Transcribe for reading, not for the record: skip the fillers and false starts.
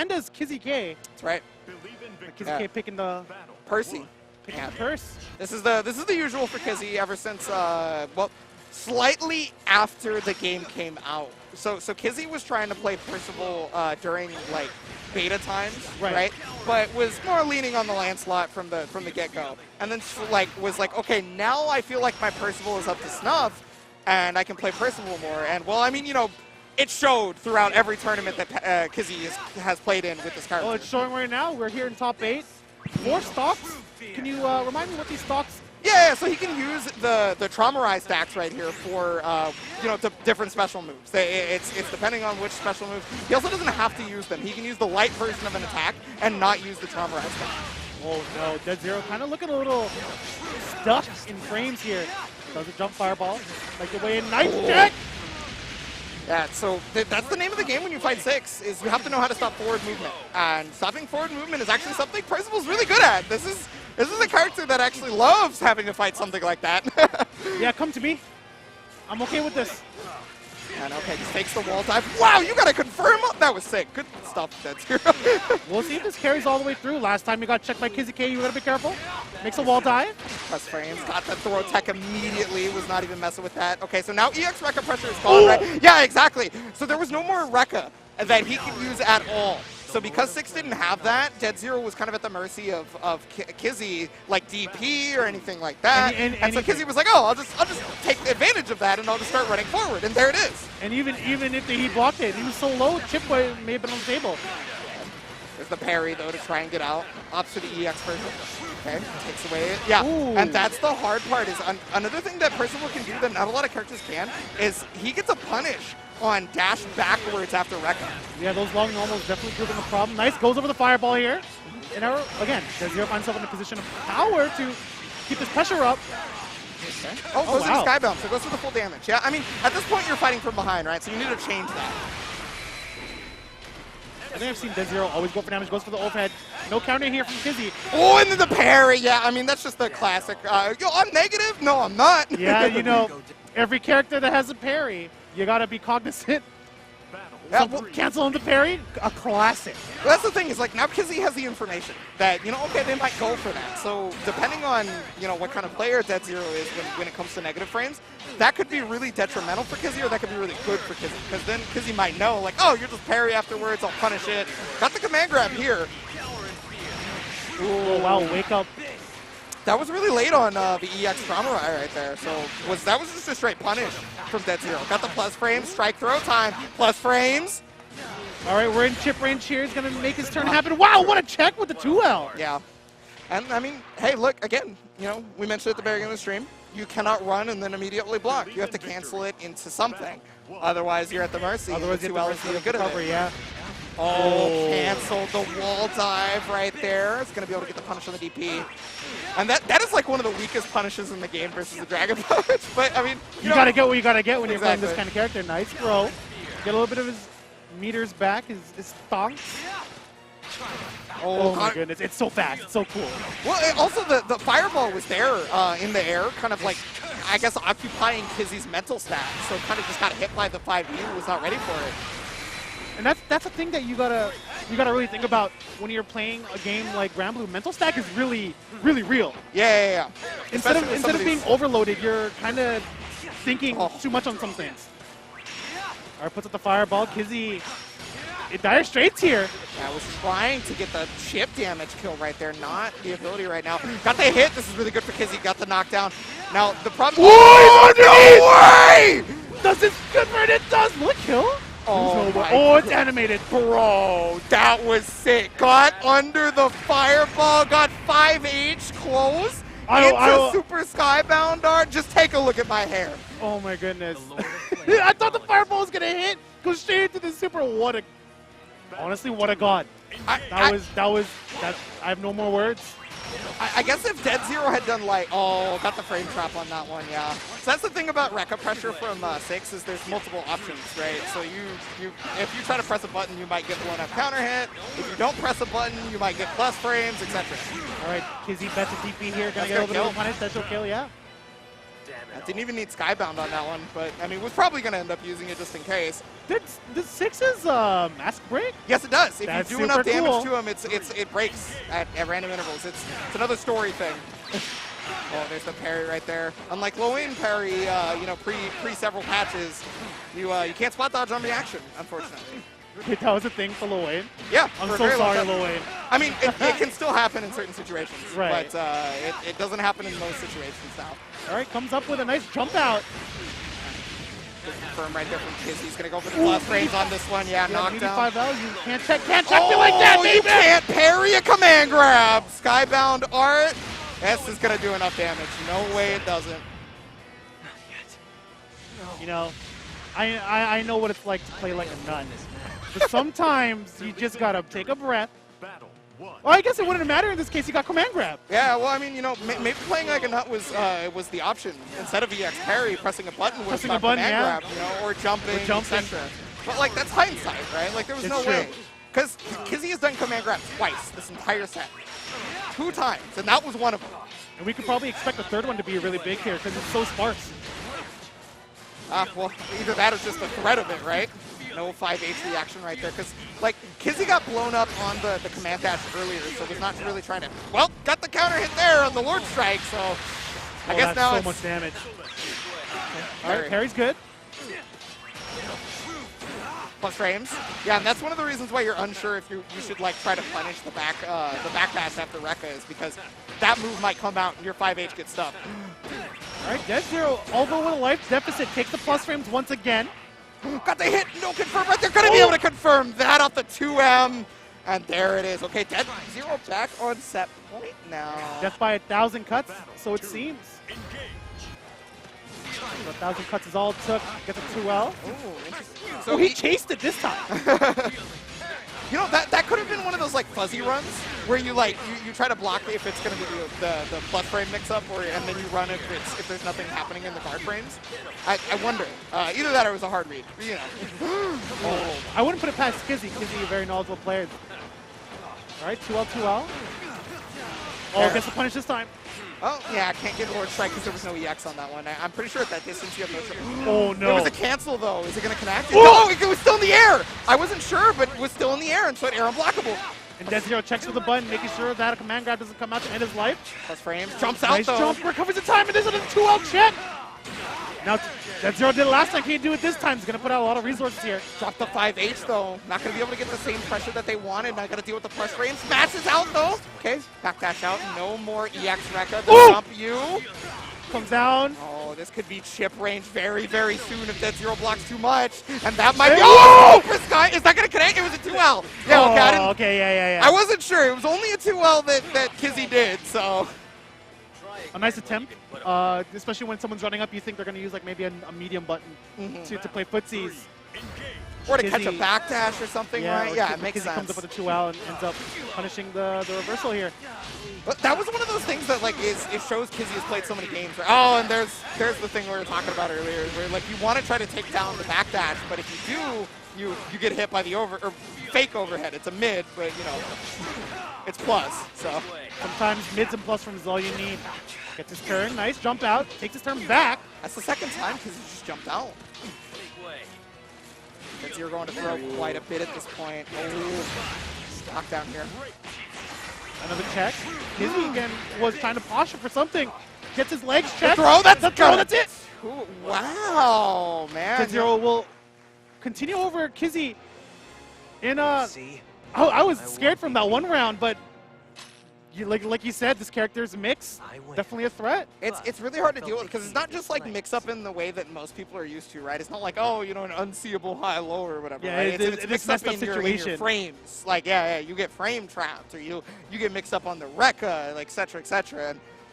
PANDA's KIZZIE K. That's right. KIZZIE K picking the Percy. picking the purse. This is the usual for KIZZIE ever since well, slightly after the game came out. So KIZZIE was trying to play Percival during like beta times, right? But was more leaning on the Lancelot from the get-go, and then was like, okay, now I feel like my Percival is up to snuff, and I can play Percival more. And well, I mean, you know, it showed throughout every tournament that KIZZIE has played in with this character. Well, it's showing right now. We're here in top 8. 4 stocks. Can you remind me what these stocks? Yeah, so he can use the Trauma Rise stacks right here for, you know, different special moves. It's depending on which special move. He also doesn't have to use them. He can use the light version of an attack and not use the Trauma Rise stack. Oh no, DEADZERO kind of looking a little stuck in frames here. Does a jump fireball, like the way in nice check. Yeah, so that's the name of the game when you fight 6, is you have to know how to stop forward movement. And stopping forward movement is actually something Percival's really good at. This is a character that actually loves having to fight something like that. Yeah, come to me. I'm okay with this. And okay, just takes the wall dive. Wow, you gotta confirm. That was sick. Good stuff, DEADZERO. We'll see if this carries all the way through. Last time you got checked by KIZZIE K, you gotta be careful. Makes a wall dive. Plus frames, got the throw tech immediately, was not even messing with that. Okay, so now EX Rekka pressure is gone, right? Yeah, exactly. So there was no more Rekka that he could use at all. So because 6 didn't have that, DEADZERO was kind of at the mercy of KIZZIE, like DP or anything like that. And so KIZZIE was like, oh, I'll just take advantage of that and I'll just start running forward. And there it is. And even if he blocked it, he was so low, chip may have been on the table. There's the parry, though, to try and get out. Ops to the EX version. Okay, takes away it. Yeah, Ooh. And that's the hard part. Is another thing that Percival can do that not a lot of characters can, is he gets a punish on dash backwards after Rekka. Yeah, those long normals definitely proving a problem. Nice, goes over the fireball here. And now, again, DEADZERO finds himself in a position of power to keep his pressure up. Okay. Oh, goes into Sky Bounce, so it goes for the full damage. Yeah, I mean, at this point, you're fighting from behind, right? So you need to change that. I think I've seen DEADZERO always go for damage, goes for the overhead. No counter here from KIZZIE. Oh, and then the parry. Yeah, I mean, that's just the classic. Yo, I'm negative? No, I'm not. Yeah, you know, every character that has a parry, you gotta be cognizant. Yeah, well, cancel on the parry, a classic. Well, that's the thing, is like now KIZZIE has the information that, you know, okay, they might go for that. So depending on, you know, what kind of player DEADZERO is when it comes to negative frames, that could be really detrimental for KIZZIE, or that could be really good for KIZZIE. Because then KIZZIE might know, like, oh, you're just parry afterwards, I'll punish it. Got the command grab here. Oh, wow, wake up. That was really late on the EX Trauma right there. So that was just a straight punish from DEADZERO. Got the plus frames, strike throw time, plus frames. All right, we're in chip range here. He's going to make his turn happen. Wow, what a check with the 2L. Yeah. And, I mean, hey, look, again, you know, we mentioned at the beginning of the stream, you cannot run and then immediately block. You have to cancel it into something. Otherwise, you're at the mercy. Otherwise, the 2L is really good at it. Yeah. Oh, canceled the wall dive right there. It's going to be able to get the punish on the DP. And that is like one of the weakest punishes in the game versus the Dragon Punch. But, I mean, you got to get what you got to get when you're playing this kind of character. Nice throw. Get a little bit of his meters back, his thonks. Oh my goodness, it's so fast, it's so cool. Well, also the fireball was there in the air, kind of like, I guess, occupying KIZZIE's mental stat. So kind of just got hit by the 5E and was not ready for it. And that's a thing that you gotta really think about when you're playing a game like Granblue. Mental stack is really real. Yeah. Instead of being overloaded, you're kind of thinking too much on some things. All right, puts up the fireball. KIZZIE, it dire straits here. Yeah, I was trying to get the chip damage kill right there, not the ability right now. Got the hit. This is really good for KIZZIE. Got the knockdown. Now the problem. Whoa! No way! Does this convert? It does. Will it kill? Oh, it's animated. Bro, that was sick. Got under the fireball, got 5H close into Super Skybound Art. Just take a look at my hair. Oh my goodness. I thought the fireball was going to hit. Go straight into the super. Honestly, what a god. I have no more words. I guess if DEADZERO had done like, got the frame trap on that one, yeah. So that's the thing about Rekka pressure from 6 is there's multiple options, right? So if you try to press a button, you might get blown up counter hit. If you don't press a button, you might get plus frames, etc. All right, KIZZIE bets a DP here. Gonna get a little bit of a punish. That's kill, yeah. I didn't even need Skybound on that one, but I mean, was probably going to end up using it just in case. Did 6's mask break? Yes, it does. If That's you do enough damage cool. to him, it breaks at random intervals. It's another story thing. Oh, there's the parry right there. Unlike low-in parry, you know, pre several patches, you can't spot dodge on reaction, unfortunately. That was a thing for Lil Wayne? Yeah. I'm so sorry, Lil Wayne. I mean, it can still happen in certain situations, right. but it doesn't happen in most situations now. All right, comes up with a nice jump out. Confirm right there from KIZZIE. He's going to go for the plus frames on this one. Yeah, knockdown. 85L, you can't check me like that, baby! You can't parry a command grab! Skybound art. S is going to do enough damage. No way it doesn't. You know, I know what it's like to play like a nun. But sometimes you just got to take a breath. Well, I guess it wouldn't matter in this case. You got command grab. Yeah, well, I mean, you know, maybe playing like a nut was the option. Instead of EX parry, pressing a button was command grab, you know, or jumping, etc. But, like, that's hindsight, right? Like, there was no way. Because KIZZIE has done command grab twice this entire set. 2 times, and that was one of them. And we could probably expect the third one to be really big here because it's so sparse. Well, either that or just the threat of it, right? No 5H reaction right there, because, like, KIZZIE got blown up on the command dash earlier, so was not really trying to... Well, got the counter hit there on the Lord Strike, so I guess now so much damage. All right, parry's good. Plus frames. Yeah, and that's one of the reasons why you're unsure if you should, like, try to punish the back dash after Rekka, is because that move might come out and your 5H gets stuck. All right, DEADZERO, although with a life deficit, takes the plus frames once again. Got the hit, no confirm right there. Gonna be able to confirm that off the 2M. And there it is. Okay, DEADZERO back on set point now. Death by 1,000 cuts, so it seems. 1,000 cuts is all it took. Gets a 2L. Ooh, interesting. So he chased it this time. You know, that could have been one of those, like, fuzzy runs where you, like, you try to block if it's going to be the plus frame mix-up, and then you run if there's nothing happening in the guard frames. I wonder. Either that or it was a hard read. You know. Oh, I wouldn't put it past KIZZIE. KIZZIE, a very knowledgeable player. All right, 2L, 2L. Oh, gets the punish this time. Oh, yeah, I can't get Lord Strike because there was no EX on that one. I'm pretty sure at that distance you have no... Oh, no. It was a cancel, though. Is it going to connect? No, it was still in the air. I wasn't sure, but it was still in the air, and so it air unblockable. And DEADZERO checks with the button, making sure that a command grab doesn't come out to end his life. Plus frames. Jumps out, nice though. Jump, recovers the time, and there's another 2L check. Now, DEADZERO did it last time, can't do it this time. He's going to put out a lot of resources here. Drop the 5H, though. Not going to be able to get the same pressure that they wanted. Not going to deal with the plus frames. Smashes out, though. Okay, backdash out. No more EX Rekka. The jump you. Comes down. Oh, this could be chip range very, very soon if DEADZERO blocks too much. And that might be... Oh, for Sky. Is that going to connect? It was a 2L. Yeah, oh, okay, yeah. I wasn't sure. It was only a 2L that KIZZIE did, so... A nice attempt, especially when someone's running up, you think they're going to use like maybe a medium button to play footsies. Or to catch a backdash or something, right? Yeah, it makes sense. Comes up with a 2L and ends up punishing the reversal here. But that was one of those things that like it shows KIZZIE has played so many games. Where, oh, and there's the thing we were talking about earlier, where like you want to try to take down the backdash, but if you do, you get hit by the fake overhead. It's a mid, but you know, it's plus. So sometimes mids and plus frames is all you need. Gets his turn, nice jump out, takes his turn back. That's the second time KIZZIE just jumped out. DEADZERO going to throw quite a bit at this point. Oh, knockdown here. Another check. KIZZIE again was trying to posture for something. Gets his legs checked. The throw, that's it. Ooh, wow, man. DEADZERO will continue over KIZZIE in a... Oh, I was scared from that one round, but like you said, this character is a mix. Definitely a threat. It's really hard to deal with because it's not just like mix up in the way that most people are used to, right? It's not like, oh, you know, an unseeable high-low or whatever. Yeah, right? It's mixed up in situation. your frames. Like, yeah, you get frame trapped or you get mixed up on the Rekka, like, et cetera, et cetera. And